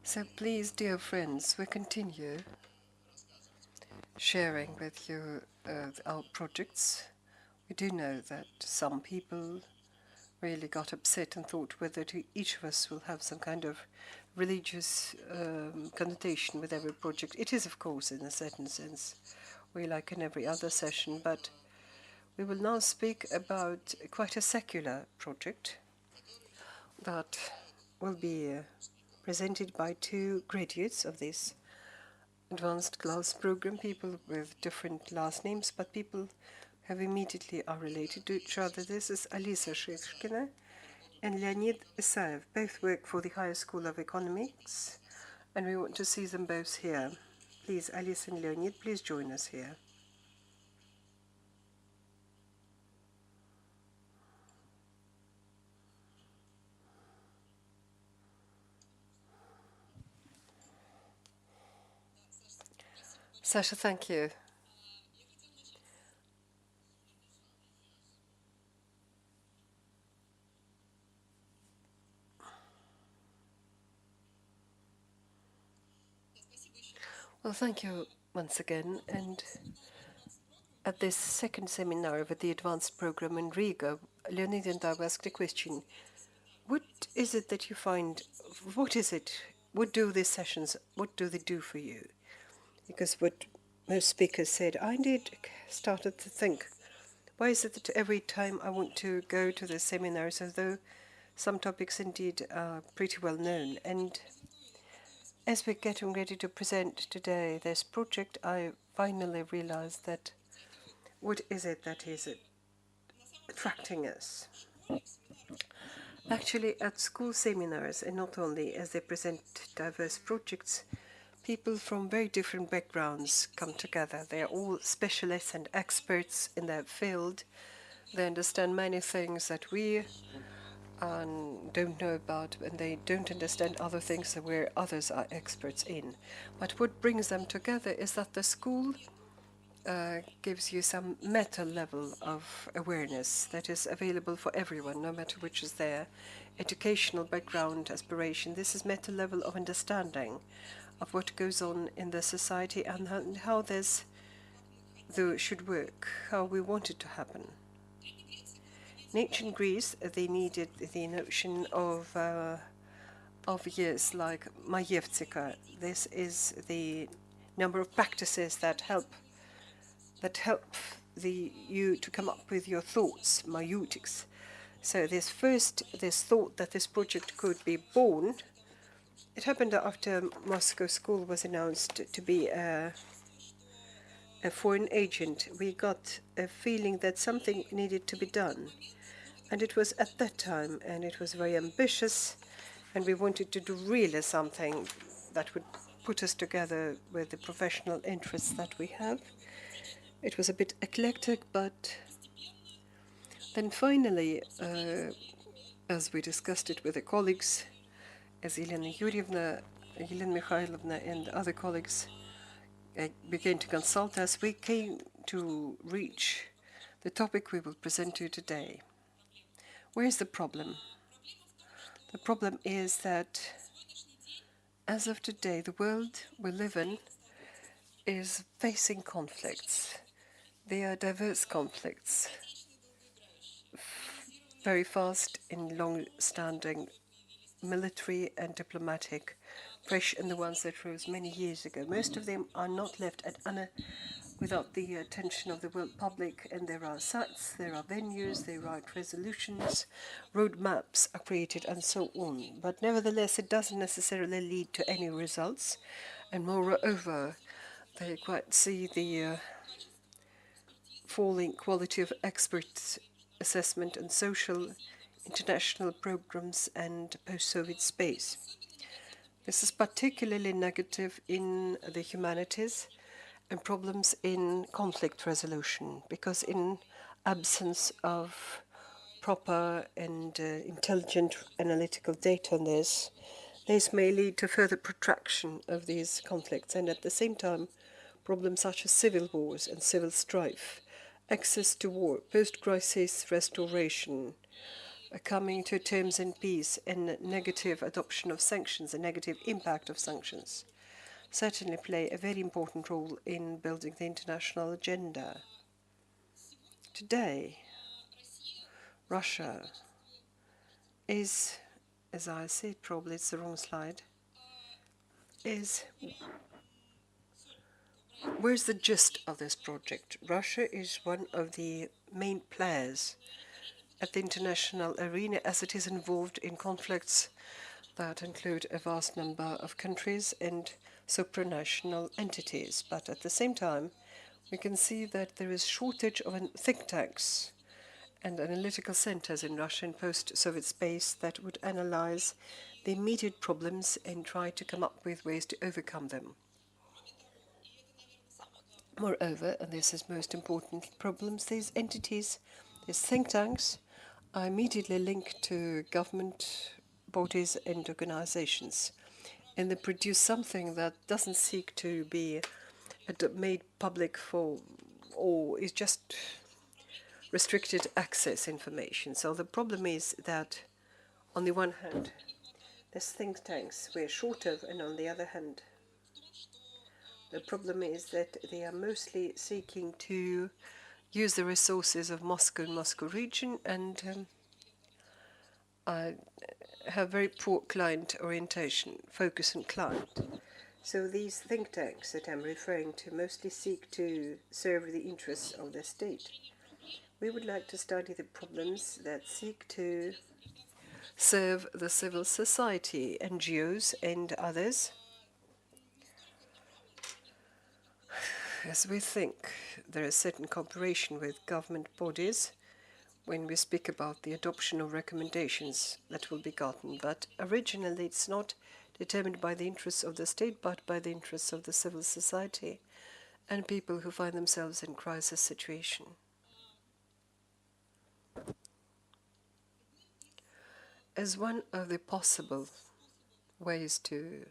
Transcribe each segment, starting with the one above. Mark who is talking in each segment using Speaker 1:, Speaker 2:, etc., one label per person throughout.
Speaker 1: So please, dear friends, we continue sharing with you our projects. We do know that some people really got upset and thought whether each of us will have some kind of religious connotation with every project. It is, of course, in a certain sense, we like in every other session, but we will now speak about quite a secular project that will be presented by two graduates of this advanced class program, people with different last names, but people who immediately are related to each other. This is Alisa Shishkina and Leonid Isaev. Both work for the Higher School of Economics, and we want to see them both here. Please, Alisa and Leonid, please join us here. Sasha, thank you. Well, thank you once again. And at this second seminar of the advanced program in Riga, Leonid and I asked a question. What is it that you find, what is it, what do these sessions, what do they do for you? Because what most speakers said, I indeed started to think, why is it that every time I want to go to the seminars, although some topics indeed are pretty well known, and as we're getting ready to present today this project, I finally realized that what is it that is attracting us? Actually, at school seminars, and not only as they present diverse projects, people from very different backgrounds come together. They are all specialists and experts in their field. They understand many things that we don't know about, and they don't understand other things where others are experts in. But what brings them together is that the school gives you some meta level of awareness that is available for everyone, no matter which is their educational background, aspiration. This is meta level of understanding of what goes on in the society and how this should work, how we want it to happen. In ancient Greece, they needed the notion of years like Majevtsika. This is the number of practices that help you to come up with your thoughts, mayutics. So this thought that this project could be born, it happened after Moscow School was announced to be a foreign agent. We got a feeling that something needed to be done. And it was at that time, and it was very ambitious, and we wanted to do really something that would put us together with the professional interests that we have. It was a bit eclectic, but then finally, as we discussed it with the colleagues, as Elena Yurievna, Elena Mikhailovna, and other colleagues began to consult us, we came to reach the topic we will present to you today. Where is the problem? The problem is that as of today, the world we live in is facing conflicts. They are diverse conflicts, very fast and long-standing military and diplomatic, fresh and the ones that rose many years ago. Most of them are not left without the attention of the world public, and there are sites, there are venues, they write resolutions, roadmaps are created, and so on. But nevertheless, it doesn't necessarily lead to any results, and moreover, they quite see the falling quality of expert assessment and social international programs and post-Soviet space. This is particularly negative in the humanities and problems in conflict resolution, because in absence of proper and intelligent analytical data on this may lead to further protraction of these conflicts, and at the same time, problems such as civil wars and civil strife, access to war, post-crisis restoration, coming to terms and peace and negative adoption of sanctions, a negative impact of sanctions, certainly play a very important role in building the international agenda. Today, Russia is, as I said, probably it's the wrong slide, is where's the gist of this project? Russia is one of the main players at the international arena as it is involved in conflicts that include a vast number of countries and supranational entities. But at the same time, we can see that there is shortage of think tanks and analytical centers in Russian post-Soviet space that would analyze the immediate problems and try to come up with ways to overcome them. Moreover, and this is most important problems, these entities, these think tanks, are immediately linked to government bodies and organizations. And they produce something that doesn't seek to be made public for, or is just restricted access information. So the problem is that, on the one hand, these think tanks we're short of, and on the other hand, the problem is that they are mostly seeking to use the resources of Moscow and Moscow region and have very poor client orientation, focus on client. So these think tanks that I'm referring to mostly seek to serve the interests of the state. We would like to study the problems that seek to serve the civil society, NGOs and others, as we think there is certain cooperation with government bodies when we speak about the adoption of recommendations that will be gotten. But originally it's not determined by the interests of the state, but by the interests of the civil society and people who find themselves in crisis situation. As one of the possible ways to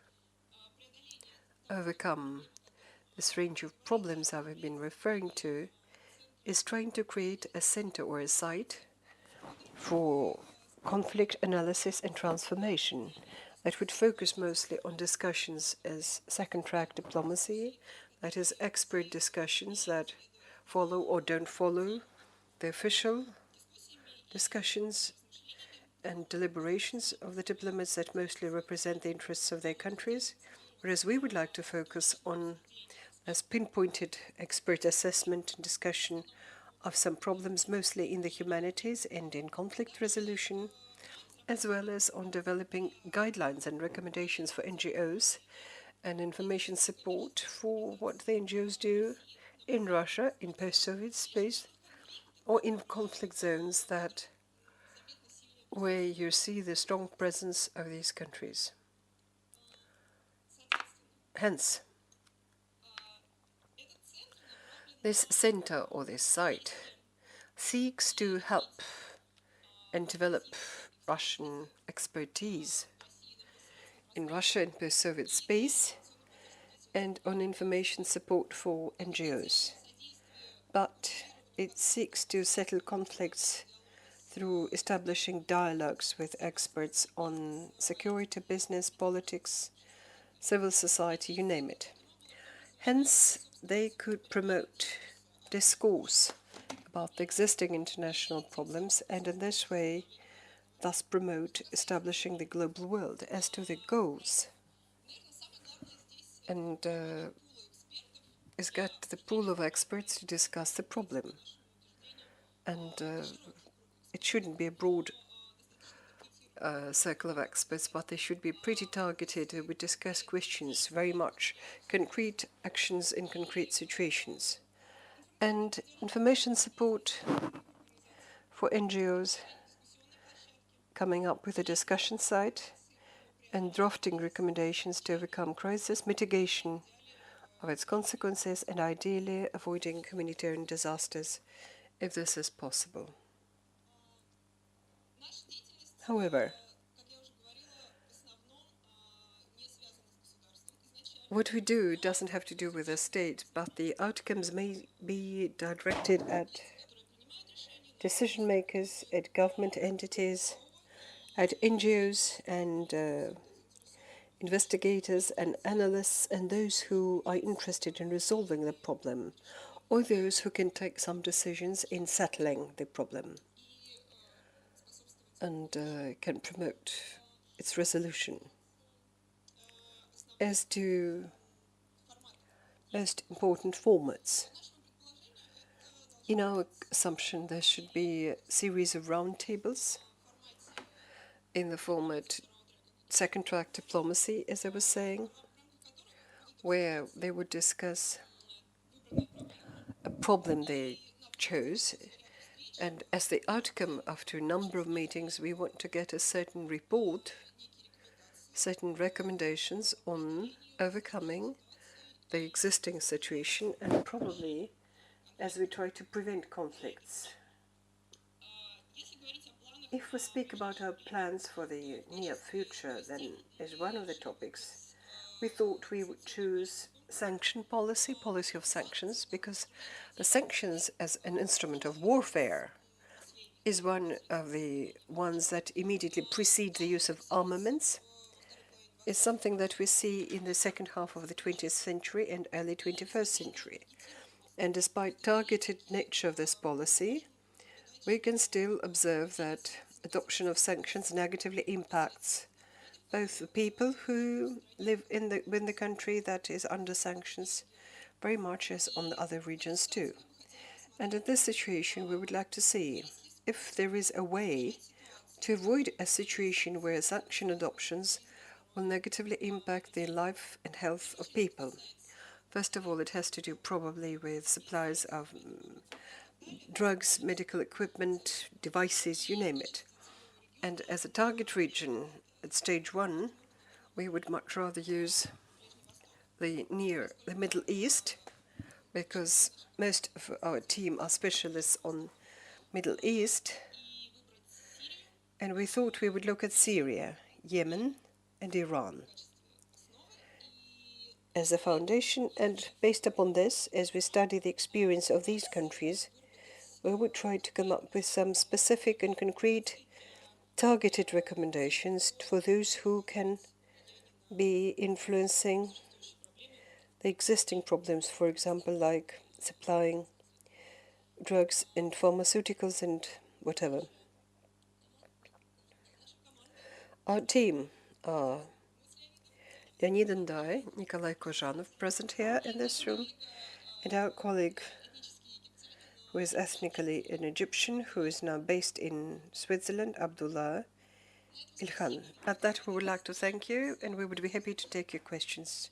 Speaker 1: overcome this range of problems I've been referring to is trying to create a center or a site for conflict analysis and transformation that would focus mostly on discussions as second-track diplomacy, that is, expert discussions that follow or don't follow the official discussions and deliberations of the diplomats that mostly represent the interests of their countries, whereas we would like to focus on as pinpointed expert assessment and discussion of some problems mostly in the humanities and in conflict resolution, as well as on developing guidelines and recommendations for NGOs and information support for what the NGOs do in Russia, in post-Soviet space, or in conflict zones that where you see the strong presence of these countries. Hence, this center or this site seeks to help and develop Russian expertise in Russia and post-Soviet space and on information support for NGOs. But it seeks to settle conflicts through establishing dialogues with experts on security, business, politics, civil society, you name it. Hence, they could promote discourse about the existing international problems and in this way thus promote establishing the global world. As to the goals, and is get the pool of experts to discuss the problem. And it shouldn't be a broad circle of experts, but they should be pretty targeted. We discuss questions, very much concrete actions in concrete situations. And information support for NGOs, coming up with a discussion site and drafting recommendations to overcome crisis, mitigation of its consequences, and ideally avoiding humanitarian disasters if this is possible. However, what we do doesn't have to do with the state, but the outcomes may be directed at decision makers, at government entities, at NGOs and investigators and analysts and those who are interested in resolving the problem, or those who can take some decisions in settling the problem and can promote its resolution. As to most important formats, in our assumption there should be a series of roundtables in the format second track diplomacy, as I was saying, where they would discuss a problem they chose, and as the outcome after a number of meetings we want to get a certain report, certain recommendations on overcoming the existing situation and probably as we try to prevent conflicts. If we speak about our plans for the near future, then as one of the topics, we thought we would choose sanction policy, policy of sanctions, because the sanctions as an instrument of warfare is one of the ones that immediately precede the use of armaments. It's something that we see in the second half of the 20th century and early 21st century. And despite targeted nature of this policy, we can still observe that adoption of sanctions negatively impacts both the people who live in the country that is under sanctions very much as on the other regions too. And in this situation, we would like to see if there is a way to avoid a situation where sanction adoptions will negatively impact the life and health of people. First of all, it has to do probably with supplies of drugs, medical equipment, devices, you name it. And as a target region at stage one, we would much rather use the Middle East, because most of our team are specialists on Middle East, and we thought we would look at Syria, Yemen, and Iran as a foundation, and based upon this, as we study the experience of these countries, we would try to come up with some specific and concrete targeted recommendations for those who can be influencing the existing problems, for example, like supplying drugs and pharmaceuticals and whatever. Our team are Leonid and I, Nikolai Kozhanov, present here in this room, and our colleague who is ethnically an Egyptian, who is now based in Switzerland, Abdullah Ilhan. At that, we would like to thank you, and we would be happy to take your questions